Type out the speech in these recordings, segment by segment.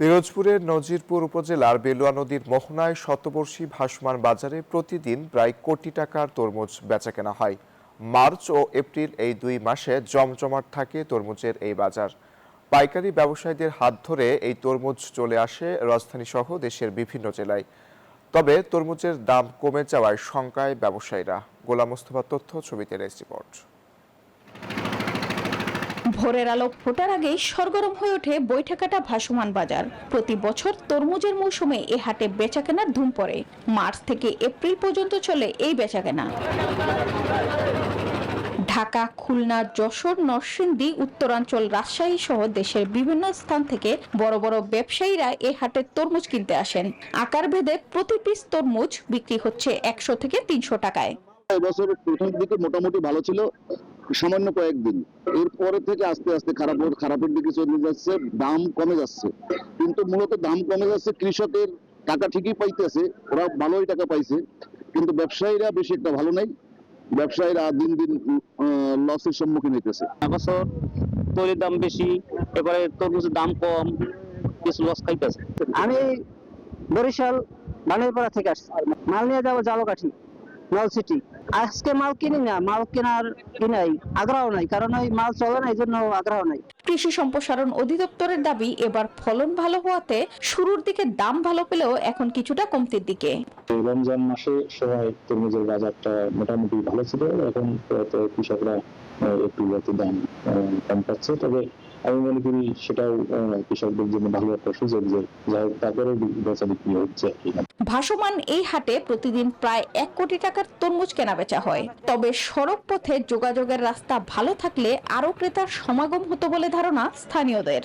পিরোজপুরের নজিরপুর উপজেলার বেলুয়া নদীর মোহনায় শতবর্ষী ভাসমান বাজারে প্রতিদিন প্রায় কোটি টাকার তরমুজ বেচাকেনা হয়। মার্চ ও এপ্রিল এই 2 মাসে জমজমাট থাকে তরমুজের এই বাজার। পাইকারি ব্যবসায়ীদের হাত ধরে এই তরমুজ চলে আসে রাজধানী সহ দেশের বিভিন্ন জেলায়। তবে তরমুজের দাম কমে যাওয়ায় শঙ্কায় ব্যবসায়ীরা। গোলাম মোস্তফার তথ্য, ছবিতে রিপোর্ট। ভোরের আলো ফোটার আগেই সরগরম হয়ে ওঠে বৈঠাকাটা ভাসমান বাজার। প্রতি বছর তরমুজের মৌসুমে এ হাটে বেচাকেনার ধুম পড়ে। মার্চ থেকে এপ্রিল পর্যন্ত চলে এই বেচাকেনা। ঢাকা, খুলনা, যশোর, নরসিংদী, উত্তরাঞ্চল, রাজশাহী সহ দেশের বিভিন্ন স্থান থেকে বড় বড় ব্যবসায়ীরা এ হাটে তরমুজ কিনতে আসেন। আকার ভেদে প্রতি পিস তরমুজ বিক্রি হচ্ছে 100 থেকে 300 টাকায়। এবছর প্রথম দিকে মোটামুটি ভালো ছিল, সামান্য কয়েকদিন, এরপরে থেকে আস্তে আস্তে খারাপের দিকে চলে যাচ্ছে, দাম কমে যাচ্ছে। কিন্তু মূলত দাম কমে যাচ্ছে, কৃষকের টাকা ঠিকই পাইতেছে, ওরা ভালোই টাকা পাইছে, কিন্তু ব্যবসায়ীরা বেশি একটা ভালো নাই। ব্যবসায়ীরা দিন দিন লসের সম্মুখীন হইতেছে। এবছর তৈরির দাম বেশি, এবারে তরমুজের দাম কম, কিছু লস খাইতেছে। আমি বরিশাল বানেরপাড়া থেকে আসছি, মাল নিয়ে যাবো জালকাঠি, মাল সিটি। আজকে মাল কিনি না, মাল কেনার আগ্রহ নাই, কারণ ওই মাল চলে না, এই জন্য আগ্রহ নাই। কৃষি সম্প্রসারণ অধিদপ্তরের দাবি, এবার ফলন ভালো হওয়াতে শুরুর দিকে দাম ভালো পেলেও এখন কিছুটা কমতির দিকে। রমজান মাসে সময় তরমুজের বাজারটা মোটামুটি ভালো ছিল, এখন কৃষকরা একটু দাম কম পাচ্ছে। তবে আমি মনে করি সেটাও কৃষকদের জন্য ভালো একটা সুযোগ যে যাই হোক তারপরে বেচা বিক্রি হচ্ছে। ভাসমান এই হাটে প্রতিদিন প্রায় 1 কোটি টাকার তরমুজ কেনা বেচা হয়। তবে সড়ক পথে যোগাযোগের রাস্তা ভালো থাকলে আরো ক্রেতার সমাগম হতো বলে ধারণা স্থানীয়দের।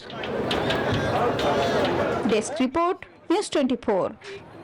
Desk report, news 24।